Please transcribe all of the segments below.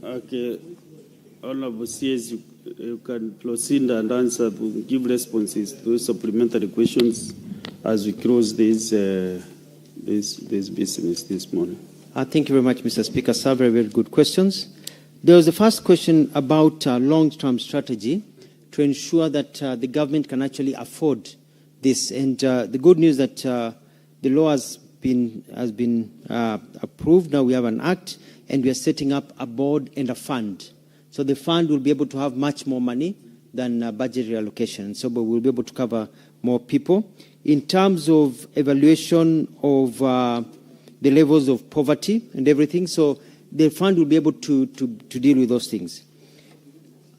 Okay, Honorable CS, you can proceed and answer, give responses to those supplementary questions as we close this business this morning. Thank you very much, Mr. Speaker. Sir, very, very good questions. There was the first question about long-term strategy to ensure that the government can actually afford this. And the good news that the law has been approved. Now we have an act, and we are setting up a board and a fund. So the fund will be able to have much more money than budget reallocation. So we will be able to cover more people. In terms of evaluation of the levels of poverty and everything, so the fund will be able to deal with those things.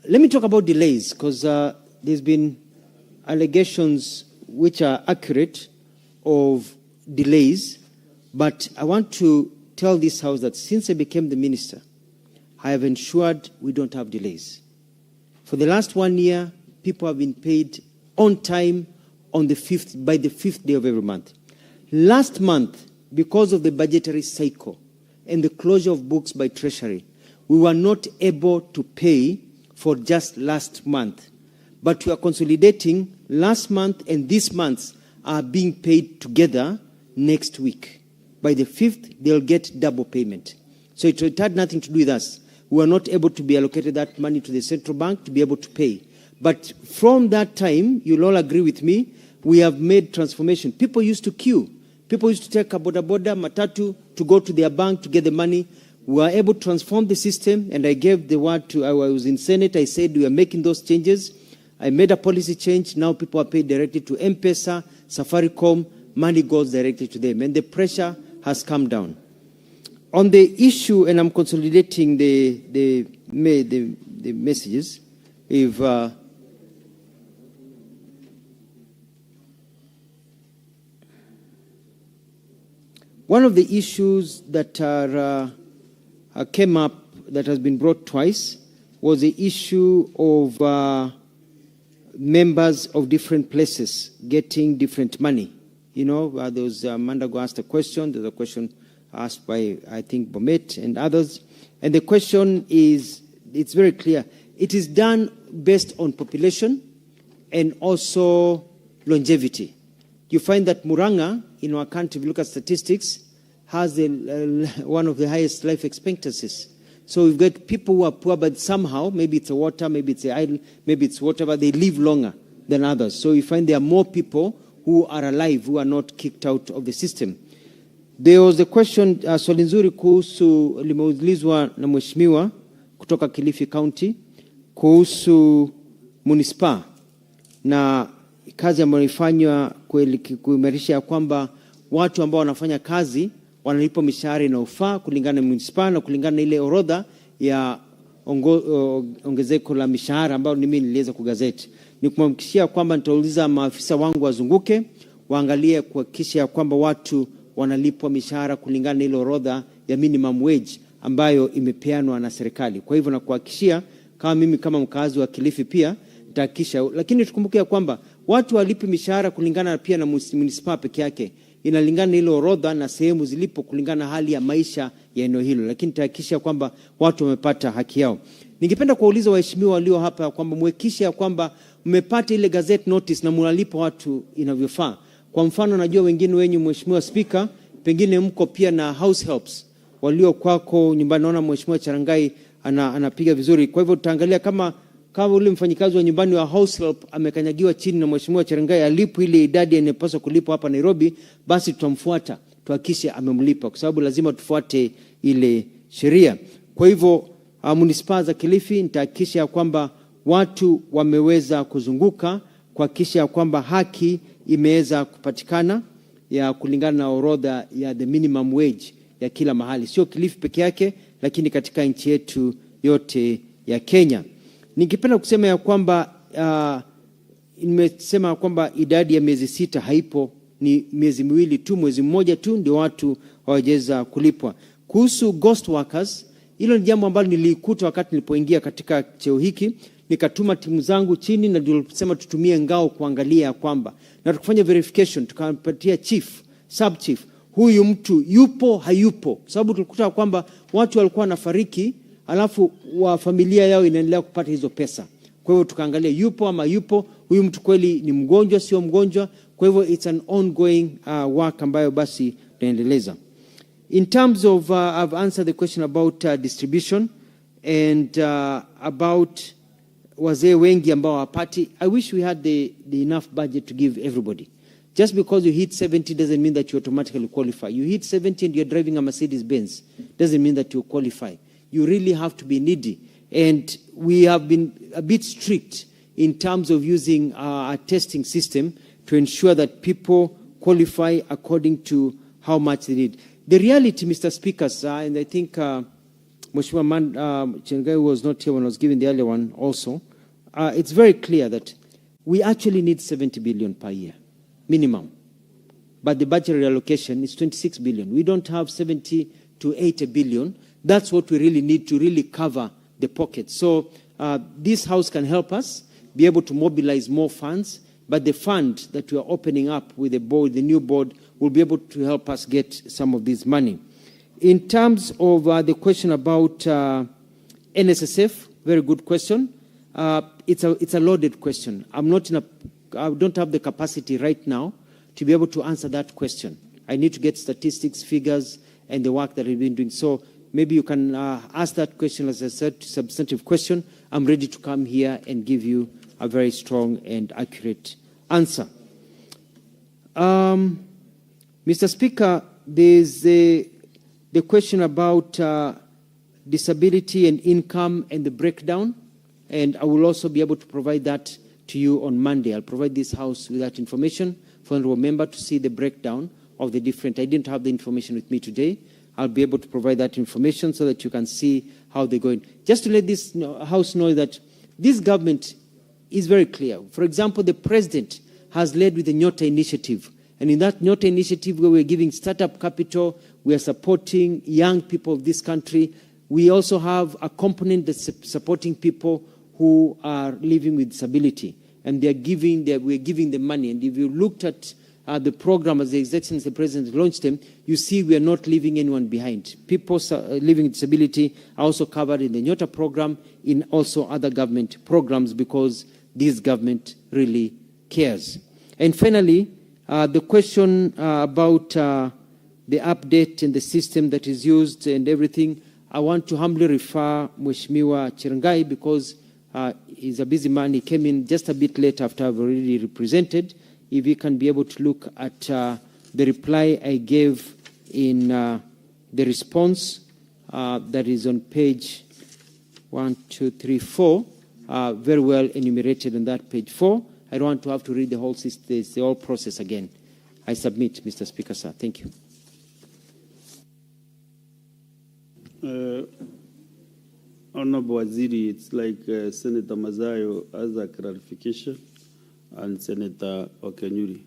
Let me talk about delays, because there's been allegations which are accurate of delays, but I want to tell this House that since I became the minister, I have ensured we don't have delays. For the last 1 year, people have been paid on time on the 5th, by the 5th day of every month. Last month, because of the budgetary cycle and the closure of books by Treasury, we were not able to pay for just last month. But we are consolidating last month, and this month are being paid together next week. By the 5th, they'll get double payment. So it had nothing to do with us. We were not able to be allocated that money to the central bank to be able to pay. But from that time, you'll all agree with me, we have made transformation. People used to queue. People used to take a boda matatu to go to their bank to get the money. We were able to transform the system, and I gave the word to, I was in Senate, I said we are making those changes. I made a policy change. Now people are paid directly to M-Pesa, Safaricom, money goes directly to them, and the pressure has come down. On the issue, and I'm consolidating the messages, if one of the issues that came up that has been brought twice was the issue of members of different places getting different money. You know, there was Mandago asked a question. There's a question asked by, I think, Bomet and others. And the question is, it's very clear. It is done based on population and also longevity. You find that Muranga, in our country, if you look at statistics, has one of the highest life expectancies. So we've got people who are poor, but somehow, maybe it's a water, maybe it's the idle, maybe it's whatever, they live longer than others. So you find there are more people who are alive, who are not kicked out of the system. There was a question, swali nzuri kuhusu limeulizwa na mheshimiwa kutoka Kilifi County kuhusu munispa na kazi ambayo ifanywa kuimarisha ya kwamba watu ambao wanafanya kazi wanalipwa mishahara inayofaa kulingana na munispa na kulingana na ile orodha ya ongezeko la mishahara ambayo mimi niliweza kugazeti. Ni kumhakikishia kwamba nitauliza maafisa wangu wazunguke waangalie kuhakikisha kwamba watu wanalipwa mishahara kulingana na ile orodha ya minimum wage ambayo imepeanwa na serikali. Kwa hivyo na kuhakikishia kama mimi kama mkazi wa Kilifi pia nitahakikisha, lakini tukumbuke kwamba watu walipi mishahara kulingana pia na munispa peke yake. Inalingana ile orodha na sehemu zilipo kulingana na hali ya maisha ya eneo hilo, lakini tahakikisha kwamba watu wamepata haki yao. Ningependa kuuliza waheshimiwa walio hapa kwamba muhakikishe kwamba mmepata ile gazette notice na mnalipa watu inavyofaa. Kwa mfano, najua wengine wenyu mheshimiwa Speaker, pengine mko pia na house helps walio kwako nyumbani. Naona mheshimiwa Charangai anapiga vizuri. Kwa hivyo tutaangalia kama ule mfanyikazi wa nyumbani wa house help amekanyagiwa chini na mheshimiwa Charangai alipo ile idadi inayopaswa kulipwa hapa Nairobi, basi tutamfuata tuhakikishe amemlipa, kwa sababu lazima tufuate ile sheria. Kwa hivyo munispa za Kilifi nitahakikisha kwamba watu wameweza kuzunguka kuhakikisha kwamba haki imeweza kupatikana ya kulingana na orodha ya the minimum wage ya kila mahali, sio Kilifi peke yake, lakini katika nchi yetu yote ya Kenya. Ningependa kusema ya kwamba nimesema kwamba idadi ya miezi 6 haipo, ni miezi 2 tu, mwezi mmoja tu ndio watu hawajeza kulipwa. Kuhusu ghost workers, hilo ni jambo ambalo nilikuta wakati nilipoingia katika cheo hiki. Nikatuma timu zangu chini na tulisema tutumie ngao kuangalia kwamba, na tukafanya verification, tukampatia chief, sub chief, huyu mtu yupo hayupo, sababu tulikuta kwamba watu walikuwa wanafariki alafu wa familia yao inaendelea kupata hizo pesa. Kwa hivyo tukaangalia yupo ama yupo, huyu mtu kweli ni mgonjwa sio mgonjwa. Kwa hivyo it's an ongoing work ambayo basi tunaendeleza. In terms of I've answered the question about distribution and about wazee wengi ambao hawapati. I wish we had the enough budget to give everybody. Just because you hit 70 doesn't mean that you automatically qualify. You hit 70 and you're driving a Mercedes Benz doesn't mean that you qualify. You really have to be needy. And we have been a bit strict in terms of using a testing system to ensure that people qualify according to how much they need. The reality, Mr. Speaker, and I think Mheshimiwa Chengai was not here when I was giving the earlier one also, it's very clear that we actually need 70 billion per year, minimum. But the budget reallocation is 26 billion. We don't have 70 to 80 billion. That's what we really need to really cover the pocket. So this House can help us be able to mobilize more funds, but the fund that we are opening up with the board, the new board, will be able to help us get some of this money. In terms of the question about NSSF, very good question. It's a loaded question. I don't have the capacity right now to be able to answer that question. I need to get statistics, figures, and the work that we've been doing. So maybe you can ask that question as a substantive question. I'm ready to come here and give you a very strong and accurate answer. Mr. Speaker, there's the question about disability and income and the breakdown, and I will also be able to provide that to you on Monday. I'll provide this House with that information for the member to see the breakdown of the different. I didn't have the information with me today. I'll be able to provide that information so that you can see how they're going. Just to let this House know that this government is very clear. For example, the President has led with the Nyota Initiative. And in that Nyota Initiative, where we're giving startup capital, we are supporting young people of this country. We also have a component that's supporting people who are living with disability. And we're giving them money. And if you looked at the program as the Executive the President launched them, you see we are not leaving anyone behind. People living with disability are also covered in the Nyota program, in also other government programs, because this government really cares. And finally, the question about the update and the system that is used and everything, I want to humbly refer Mheshimiwa Chirangai, because he's a busy man. He came in just a bit late after I've already represented. If he can be able to look at the reply I gave in the response that is on page 1, 2, 3, 4, very well enumerated on that page 4. I don't want to have to read the whole system, the whole process again. I submit, Mr. Speaker, sir. Thank you. Honorable Waziri, it's like Senator Mazayo has a clarification and Senator Okenyuri.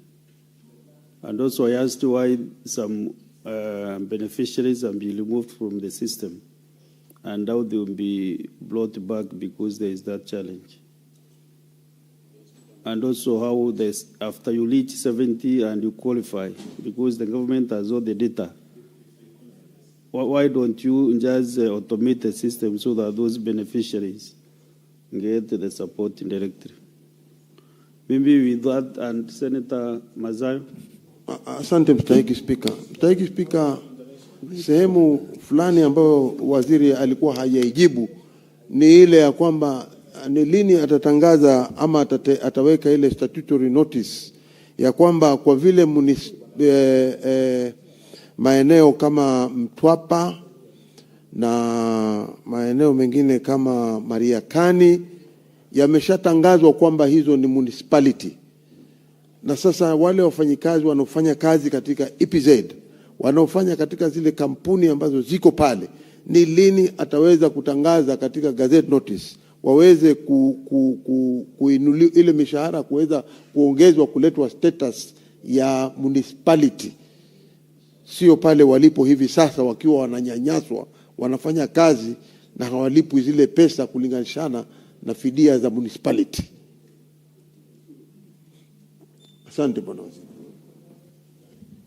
And also I asked why some beneficiaries have been removed from the system and how they will be brought back because there is that challenge. And also how this, after you reach 70 and you qualify, because the government has all the data, why don't you just automate the system so that those beneficiaries get the support indirectly? Maybe with that, and Senator Mazayo. Asante Mstahiki Spika. Mstahiki Spika, sehemu fulani ambayo waziri alikuwa hajaijibu ni ile ya kwamba ni lini atatangaza ama ataweka ile statutory notice ya kwamba kwa vile maeneo kama Mtwapa na maeneo mengine kama Mariakani yameshatangazwa kwamba hizo ni municipality, na sasa wale wafanyikazi wanaofanya kazi katika EPZ, wanaofanya katika zile kampuni ambazo ziko pale, ni lini ataweza kutangaza katika gazette notice waweze kuinuli ile mishahara kuweza kuongezwa, kuletwa status ya municipality, sio pale walipo hivi sasa wakiwa wananyanyaswa, wanafanya kazi na hawalipwi zile pesa kulinganishana na fidia za municipality. Asante bwana waziri.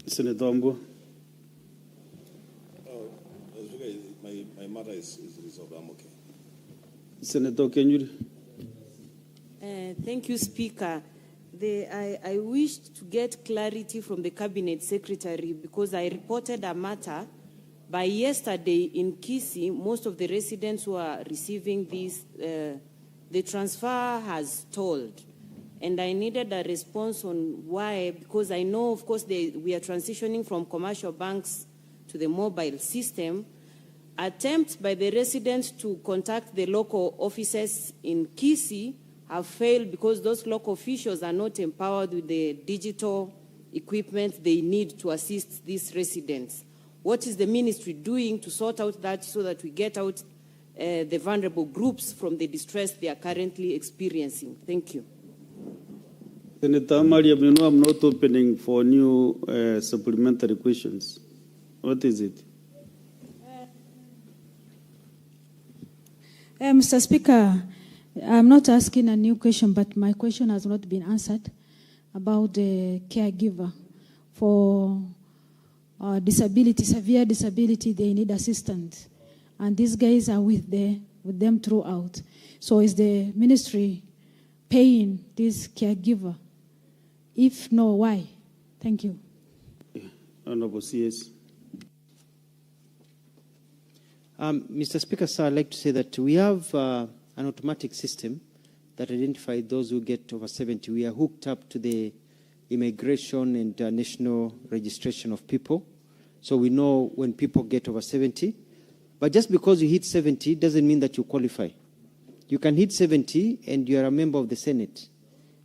Senator Ambo. My My matter is resolved. I'm okay. Senator Kenyuri. Thank you, Speaker. I wish to get clarity from the Cabinet Secretary because I reported a matter by yesterday in Kisii. Most of the residents who are receiving this, the transfer has stalled. And I needed a response on why, because I know, of course, we are transitioning from commercial banks to the mobile system. Attempts by the residents to contact the local offices in Kisii have failed because those local officials are not empowered with the digital equipment they need to assist these residents. What is the ministry doing to sort out that so that we get out the vulnerable groups from the distress they are currently experiencing? Thank you. Senator Mariam, you know I'm not opening for new supplementary questions. What is it? Mr. Speaker, I'm not asking a new question, but my question has not been answered about the caregiver for disability, severe disability. They need assistance, and these guys are with them throughout. So is the ministry paying this caregiver? If no, why? Thank you. Honorable CS. Mr. Speaker, sir, I'd like to say that we have an automatic system that identifies those who get over 70. We are hooked up to the immigration and national registration of people. So we know when people get over 70. But just because you hit 70 doesn't mean that you qualify. You can hit 70 and you are a member of the Senate.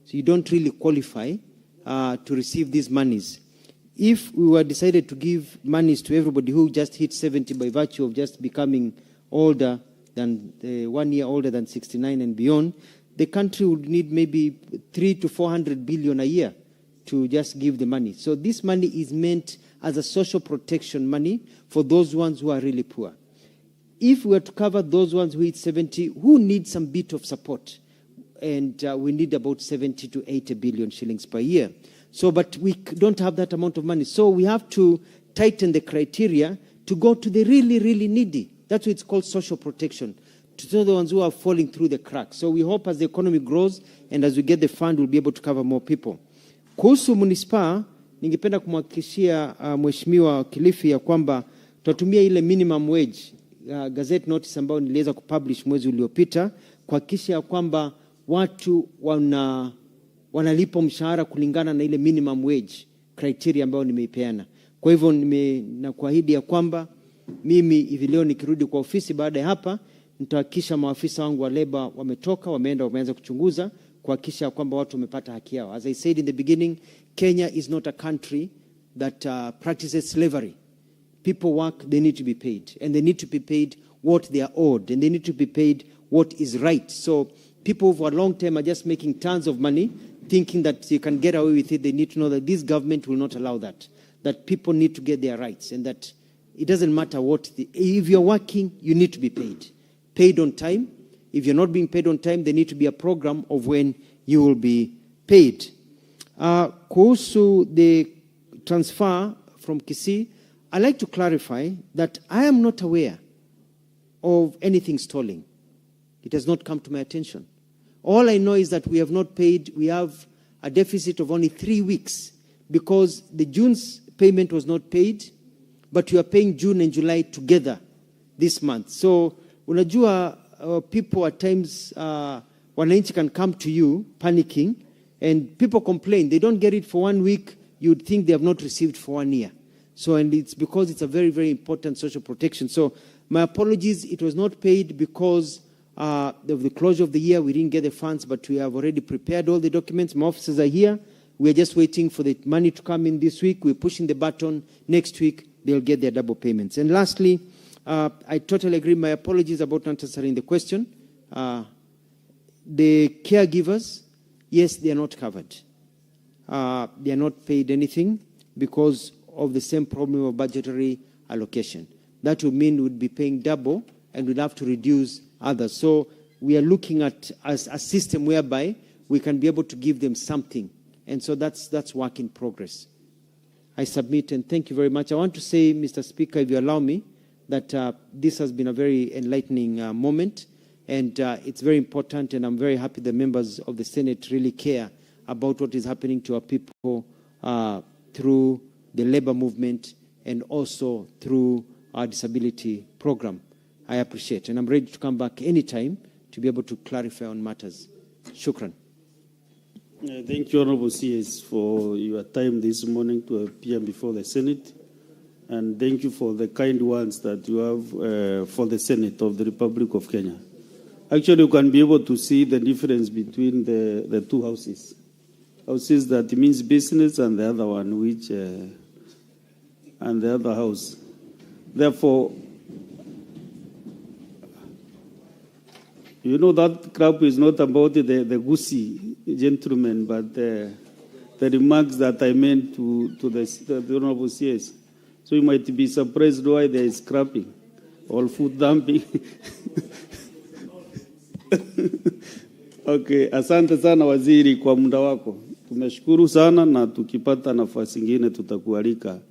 So you don't really qualify to receive these monies. If we were decided to give monies to everybody who just hit 70 by virtue of just becoming older than 1 year older than 69 and beyond, the country would need maybe 300 to 400 billion a year to just give the money. So this money is meant as a social protection money for those ones who are really poor. If we were to cover those ones who hit 70, who need some bit of support, and we need about 70 to 80 billion shillings per year. So, but we don't have that amount of money. So we have to tighten the criteria to go to the really, really needy. That's why it's called social protection, to the ones who are falling through the cracks. So we hope as the economy grows and as we get the fund, we'll be able to cover more people. Kuhusu munispa, ningependa kumhakikishia Mheshimiwa Kilifi ya kwamba tutatumia ile minimum wage gazette notice ambayo niliweza kupublish mwezi uliopita kuhakikisha kwamba watu wanalipa mshahara kulingana na ile minimum wage criteria ambayo nimeipeana. Kwa hivyo nakuahidi ya kwamba mimi hivi leo nikirudi kwa ofisi baada ya hapa nitahakikisha maafisa wangu wa labor wametoka, wameanza kuchunguza kuhakikisha kwamba watu wamepata haki yao. As I said in the beginning, Kenya is not a country that practices slavery. People work, they need to be paid, and they need to be paid what they are owed, and they need to be paid what is right. So people for a long time are just making tons of money, thinking that you can get away with it. They need to know that this government will not allow that people need to get their rights, and that it doesn't matter if you're working, you need to be paid on time. If you're not being paid on time, there need to be a program of when you will be paid. Kuhusu the transfer from Kisii, I'd like to clarify that I am not aware of anything stalling. It has not come to my attention. All I know is that we have not paid. We have a deficit of only 3 weeks because the June's payment was not paid, but we are paying June and July together this month. So, unajua, people at times, wananchi can come to you panicking, and people complain. They don't get it for 1 week. You'd think they have not received for 1 year. So, and it's because it's a very, very important social protection. So, my apologies. It was not paid because of the closure of the year. We didn't get the funds, but we have already prepared all the documents. My officers are here. We're just waiting for the money to come in this week. We're pushing the button. Next week, they'll get their double payments. And lastly, I totally agree. My apologies about not answering the question. The caregivers, yes, they are not covered. They are not paid anything because of the same problem of budgetary allocation. That would mean we'd be paying double and we'd have to reduce others. So we are looking at a system whereby we can be able to give them something. And so that's work in progress. I submit and thank you very much. I want to say, Mr. Speaker, if you allow me, that this has been a very enlightening moment, and it's very important, and I'm very happy the members of the Senate really care about what is happening to our people through the labor movement and also through our disability program. I appreciate, and I'm ready to come back anytime to be able to clarify on matters. Shukran. Thank you, Honorable CS, for your time this morning to appear before the Senate. And thank you for the kind words that you have for the Senate of the Republic of Kenya. Actually, you can be able to see the difference between the two houses. Houses that means business and the other one, which, and the other house. Therefore, you know that crap is not about the goosey gentleman, but the remarks that I made to the Honorable CS. So you might be surprised why there is scrapping or food dumping. Okay, asante sana waziri kwa muda wako. Tumeshukuru sana, na tukipata nafasi nyingine tutakualika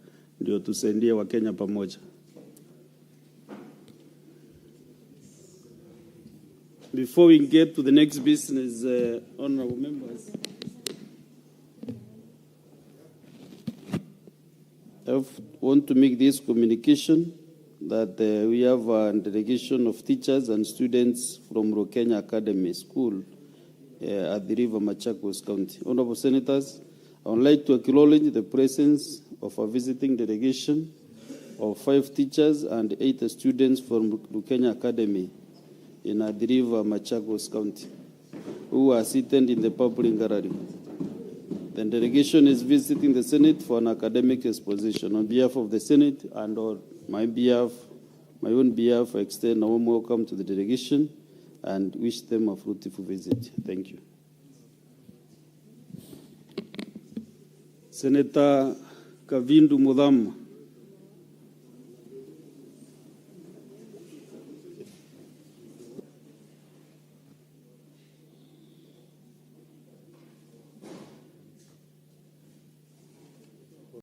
ndio tusaidie Wakenya pamoja. Before we get to the next business, honorable members, I want to make this communication that we have a delegation of teachers and students from Rokenya Academy School at the River Machakos County. Honorable Senators, I would like to acknowledge the presence of a visiting delegation of 5 teachers and 8 students from Rokenya Academy in the River Machakos County, who are seated in the public gallery. The delegation is visiting the Senate for an academic exposition. On behalf of the Senate and on my own behalf, I extend a warm welcome to the delegation and wish them a fruitful visit. Thank you. Senator Kavindu Mudhama.